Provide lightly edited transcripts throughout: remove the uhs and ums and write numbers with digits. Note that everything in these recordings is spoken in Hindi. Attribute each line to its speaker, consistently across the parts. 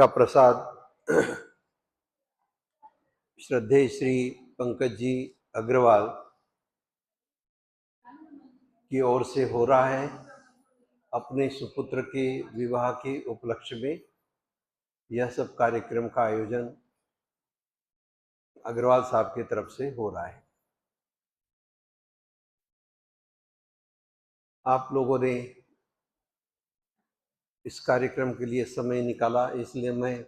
Speaker 1: का प्रसाद श्रद्धेय श्री पंकज जी अग्रवाल की ओर से हो रहा है। अपने सुपुत्र के विवाह के उपलक्ष्य में यह सब कार्यक्रम का आयोजन अग्रवाल साहब की तरफ से हो रहा है। आप लोगों ने इस कार्यक्रम के लिए समय निकाला, इसलिए मैं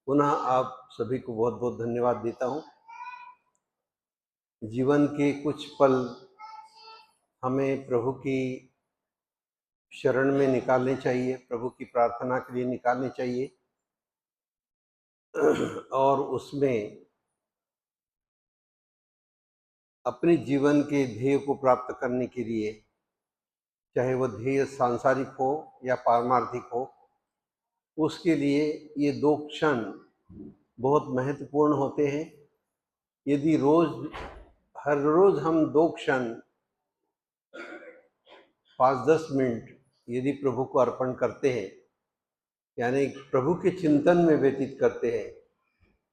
Speaker 1: पुनः आप सभी को बहुत बहुत धन्यवाद देता हूँ। जीवन के कुछ पल हमें प्रभु की शरण में निकालने चाहिए, प्रभु की प्रार्थना के लिए निकालने चाहिए और उसमें अपने जीवन के ध्येय को प्राप्त करने के लिए, चाहे वह ध्येय सांसारिक हो या पारमार्थिक हो, उसके लिए ये दो क्षण बहुत महत्वपूर्ण होते हैं। यदि हर रोज हम 2 क्षण 5-10 मिनट यदि प्रभु को अर्पण करते हैं, यानी प्रभु के चिंतन में व्यतीत करते हैं,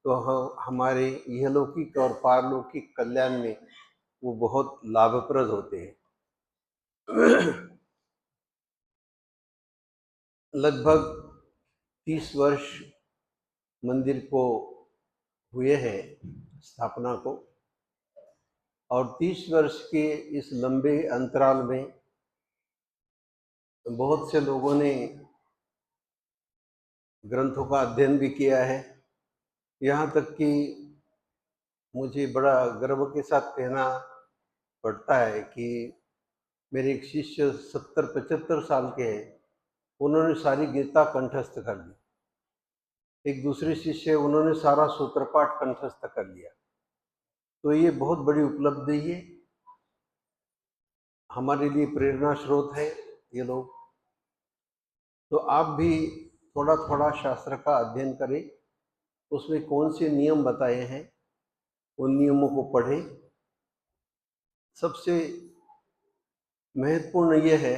Speaker 1: तो हमारे इहलौकिक और पारलौकिक कल्याण में वो बहुत लाभप्रद होते हैं। लगभग 30 वर्ष मंदिर को हुए हैं स्थापना को, और 30 वर्ष के इस लंबे अंतराल में बहुत से लोगों ने ग्रंथों का अध्ययन भी किया है। यहाँ तक कि मुझे बड़ा गर्व के साथ कहना पड़ता है कि मेरे एक शिष्य 70-75 साल के हैं, उन्होंने सारी गीता कंठस्थ कर ली। एक दूसरे शिष्य, उन्होंने सारा सूत्रपाठ कंठस्थ कर लिया। तो ये बहुत बड़ी उपलब्धि है, हमारे लिए प्रेरणा स्रोत है ये लोग। तो आप भी थोड़ा थोड़ा शास्त्र का अध्ययन करें, उसमें कौन से नियम बताए हैं उन नियमों को पढ़ें। सबसे महत्वपूर्ण यह है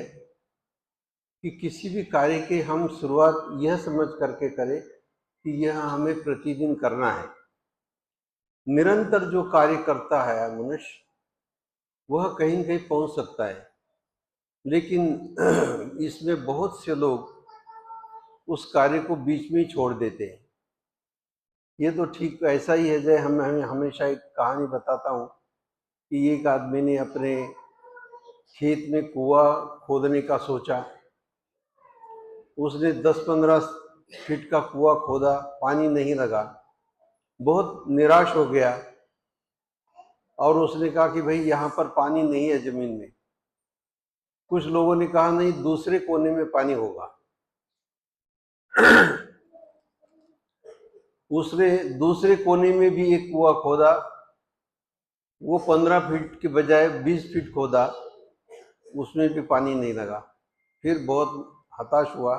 Speaker 1: कि किसी भी कार्य की हम शुरुआत यह समझ करके करें कि यह हमें प्रतिदिन करना है। निरंतर जो कार्य करता है मनुष्य, वह कहीं न कहीं पहुंच सकता है, लेकिन इसमें बहुत से लोग उस कार्य को बीच में ही छोड़ देते हैं। ये तो ठीक ऐसा ही है, जैसे हमें हमेशा एक कहानी बताता हूँ कि एक आदमी ने अपने खेत में कुआं खोदने का सोचा। उसने 10-15 फीट का कुआं खोदा, पानी नहीं लगा, बहुत निराश हो गया और उसने कहा कि भाई यहाँ पर पानी नहीं है जमीन में। कुछ लोगों ने कहा नहीं, दूसरे कोने में पानी होगा। उसने दूसरे कोने में भी एक कुआं खोदा, वो 15 फीट के बजाय 20 फीट खोदा, उसमें भी पानी नहीं लगा। फिर बहुत हताश हुआ।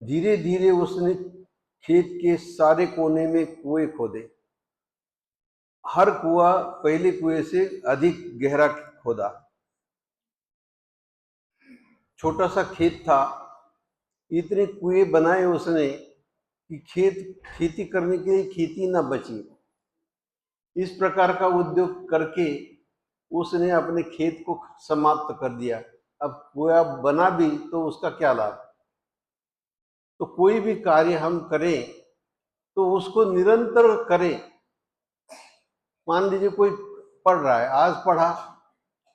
Speaker 1: धीरे धीरे उसने खेत के सारे कोने में कुएं खोदे, हर कुआं पहले कुएं से अधिक गहरा खोदा। छोटा सा खेत था, इतने कुएं बनाए उसने कि खेती करने के लिए खेती ना बची। इस प्रकार का उद्योग करके उसने अपने खेत को समाप्त कर दिया। अब कुआं बना भी तो उसका क्या लाभ। तो कोई भी कार्य हम करें तो उसको निरंतर करें। मान लीजिए कोई पढ़ रहा है, आज पढ़ा,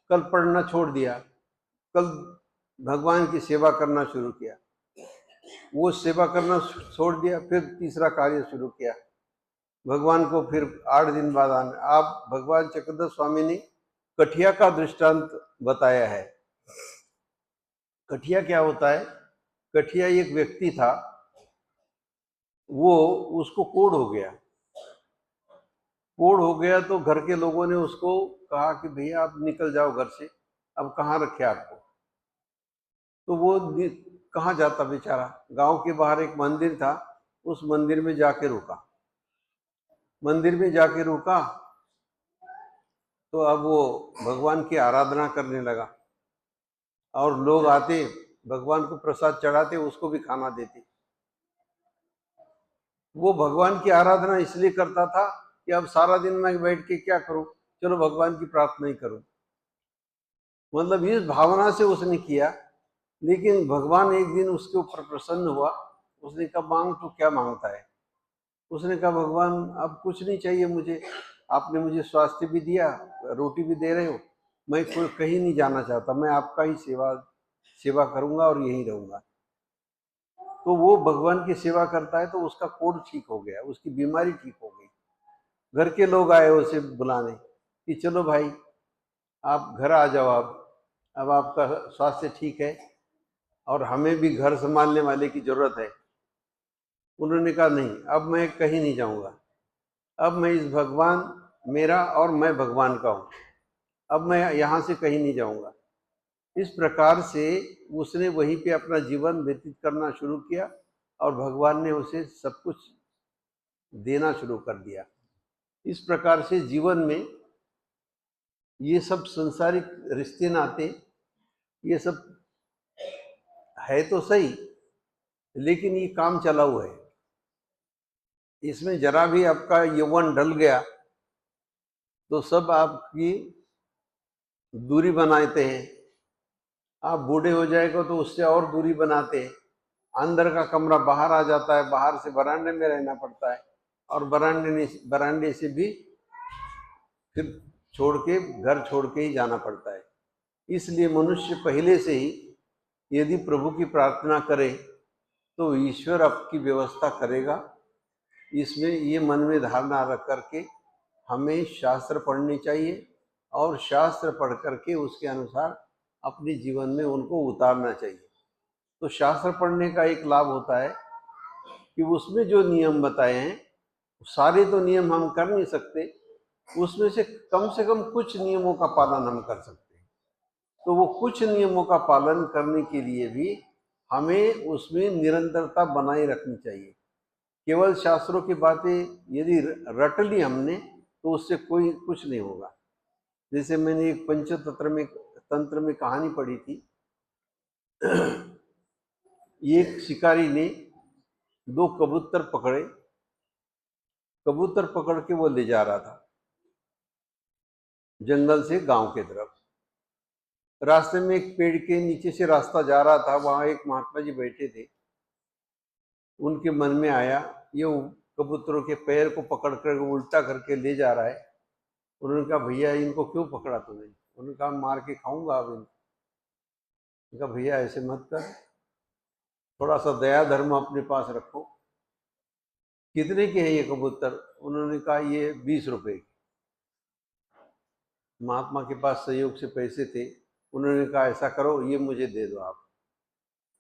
Speaker 1: कल पढ़ना छोड़ दिया, कल भगवान की सेवा करना शुरू किया, वो सेवा करना छोड़ दिया, फिर तीसरा कार्य शुरू किया, भगवान को फिर 8 दिन बाद आना। आप भगवान चक्रधर स्वामी ने कठिया का दृष्टांत बताया है। कठिया क्या होता है? कठिया एक व्यक्ति था, वो उसको कोढ़ हो गया तो घर के लोगों ने उसको कहा कि भैया आप निकल जाओ घर से, अब कहाँ रखे आपको। तो वो कहाँ जाता बेचारा। गांव के बाहर एक मंदिर था, उस मंदिर में जाके रुका। तो अब वो भगवान की आराधना करने लगा, और लोग आते भगवान को प्रसाद चढ़ाते, उसको भी खाना देते। वो भगवान की आराधना इसलिए करता था कि अब सारा दिन मैं बैठ के क्या करूं, चलो भगवान की प्रार्थना ही करूं। मतलब इस भावना से उसने किया। लेकिन भगवान एक दिन उसके ऊपर प्रसन्न हुआ। उसने कहा मांग तो क्या मांगता है। उसने कहा भगवान अब कुछ नहीं चाहिए मुझे, आपने मुझे स्वास्थ्य भी दिया, रोटी भी दे रहे हो, मैं कोई कहीं नहीं जाना चाहता, मैं आपका ही सेवा सेवा करूंगा और यहीं रहूंगा। तो वो भगवान की सेवा करता है तो उसका कोढ़ ठीक हो गया, उसकी बीमारी ठीक हो गई। घर के लोग आए उसे बुलाने कि चलो भाई आप घर आ जाओ, अब आपका स्वास्थ्य ठीक है और हमें भी घर संभालने वाले की जरूरत है। उन्होंने कहा नहीं, अब मैं कहीं नहीं जाऊंगा, अब मैं इस भगवान मेरा और मैं भगवान का हूँ, अब मैं यहाँ से कहीं नहीं जाऊंगा। इस प्रकार से उसने वहीं पे अपना जीवन व्यतीत करना शुरू किया और भगवान ने उसे सब कुछ देना शुरू कर दिया। इस प्रकार से जीवन में ये सब संसारिक रिश्ते नाते ये सब है तो सही, लेकिन ये काम चलाऊ है। इसमें जरा भी आपका यौवन ढल गया तो सब आपकी दूरी बनाते हैं। आप बूढ़े हो जाएगा तो उससे और दूरी बनाते हैं। अंदर का कमरा बाहर आ जाता है, बाहर से बरामदे में रहना पड़ता है और बरामदे से भी फिर छोड़ के घर छोड़ के ही जाना पड़ता है। इसलिए मनुष्य पहले से ही यदि प्रभु की प्रार्थना करे तो ईश्वर आपकी व्यवस्था करेगा। इसमें ये मन में धारणा रख करके हमें शास्त्र पढ़नी चाहिए और शास्त्र पढ़ करके उसके अनुसार अपने जीवन में उनको उतारना चाहिए। तो शास्त्र पढ़ने का एक लाभ होता है कि उसमें जो नियम बताए हैं सारे तो नियम हम कर नहीं सकते, उसमें से कम कुछ नियमों का पालन हम कर सकते हैं। तो वो कुछ नियमों का पालन करने के लिए भी हमें उसमें निरंतरता बनाए रखनी चाहिए। केवल शास्त्रों की बातें यदि रट ली हमने तो उससे कोई कुछ नहीं होगा। जैसे मैंने एक पंचतंत्र में कहानी पढ़ी थी। एक शिकारी ने दो कबूतर पकड़े, कबूतर पकड़ के वो ले जा रहा था जंगल से गांव के तरफ। रास्ते में एक पेड़ के नीचे से रास्ता जा रहा था, वहां एक महात्मा जी बैठे थे। उनके मन में आया ये कबूतरों के पैर को पकड़ कर उल्टा करके ले जा रहा है। उन्होंने कहा भैया इनको क्यों पकड़ा तुमने। उन्होंने कहा मार के खाऊंगा अब इनको। कहा भैया ऐसे मत कर, थोड़ा सा दया धर्म अपने पास रखो। कितने के हैं ये कबूतर। उन्होंने कहा ये 20 रुपए। महात्मा के पास सहयोग से पैसे थे। उन्होंने कहा ऐसा करो ये मुझे दे दो, आप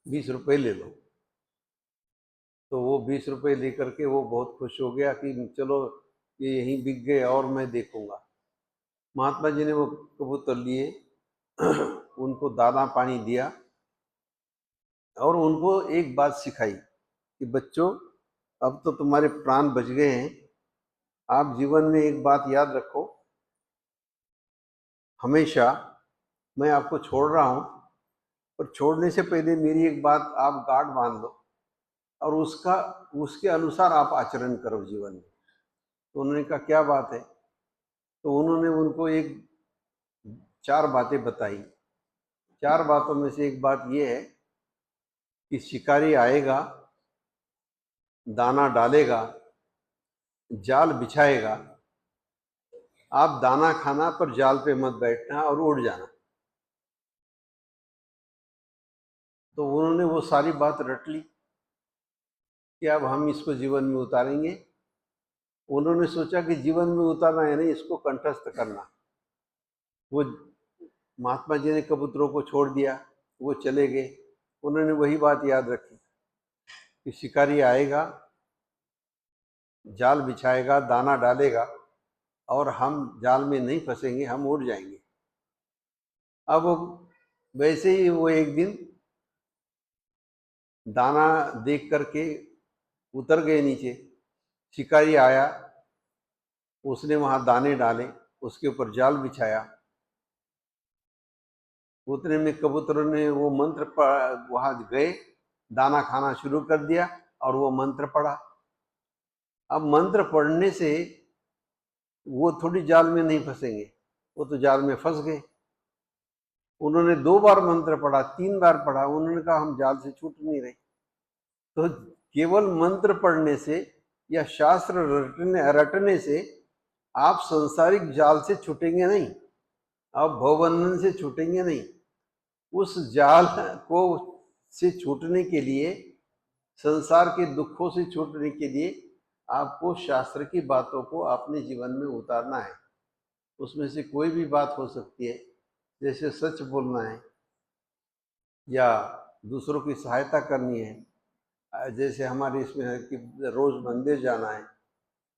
Speaker 1: 20 रुपए ले लो। तो वो 20 रुपए लेकर के वो बहुत खुश हो गया कि चलो ये यहीं बिक गए और मैं देखूंगा। महात्मा जी ने वो कबूतर लिए, उनको दाना पानी दिया और उनको एक बात सिखाई कि बच्चों अब तो तुम्हारे प्राण बच गए हैं, आप जीवन में एक बात याद रखो, हमेशा मैं आपको छोड़ रहा हूं, पर छोड़ने से पहले मेरी एक बात आप गांठ बांध लो और उसके अनुसार आप आचरण करो जीवन में। तो उन्होंने कहा क्या बात है। तो उन्होंने उनको एक 4 बातें बताई। 4 बातों में से एक बात यह है कि शिकारी आएगा, दाना डालेगा, जाल बिछाएगा, आप दाना खाना पर जाल पे मत बैठना और उड़ जाना। तो उन्होंने वो सारी बात रट ली कि अब हम इसको जीवन में उतारेंगे। उन्होंने सोचा कि जीवन में उतारना यानी इसको कंठस्थ करना। वो महात्मा जी ने कबूतरों को छोड़ दिया, वो चले गए। उन्होंने वही बात याद रखी कि शिकारी आएगा, जाल बिछाएगा, दाना डालेगा और हम जाल में नहीं फंसेंगे, हम उड़ जाएंगे। अब वैसे ही वो एक दिन दाना देख करके उतर गए नीचे। शिकारी आया, उसने वहां दाने डाले, उसके ऊपर जाल बिछाया। उतने में कबूतरों ने वो मंत्र वहां गए, दाना खाना शुरू कर दिया और वो मंत्र पढ़ा। अब मंत्र पढ़ने से वो थोड़ी जाल में नहीं फंसेंगे, वो तो जाल में फंस गए। उन्होंने 2 बार मंत्र पढ़ा, 3 बार पढ़ा, उन्होंने कहा हम जाल से छूट नहीं रहे। तो केवल मंत्र पढ़ने से या शास्त्र रटने से आप सांसारिक जाल से छूटेंगे नहीं, आप भवबंधन से छूटेंगे नहीं। उस जाल को से छूटने के लिए, संसार के दुखों से छूटने के लिए आपको शास्त्र की बातों को अपने जीवन में उतारना है। उसमें से कोई भी बात हो सकती है, जैसे सच बोलना है, या दूसरों की सहायता करनी है, जैसे हमारे इसमें है कि रोज मंदिर जाना है,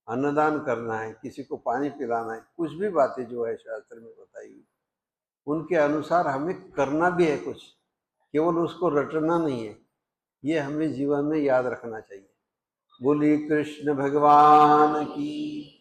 Speaker 1: अन्नदान करना है, किसी को पानी पिलाना है, कुछ भी बातें जो है शास्त्र में बताई हुई, उनके अनुसार हमें करना भी है कुछ, केवल उसको रटना नहीं है। ये हमें जीवन में याद रखना चाहिए। बोलिए कृष्ण भगवान की।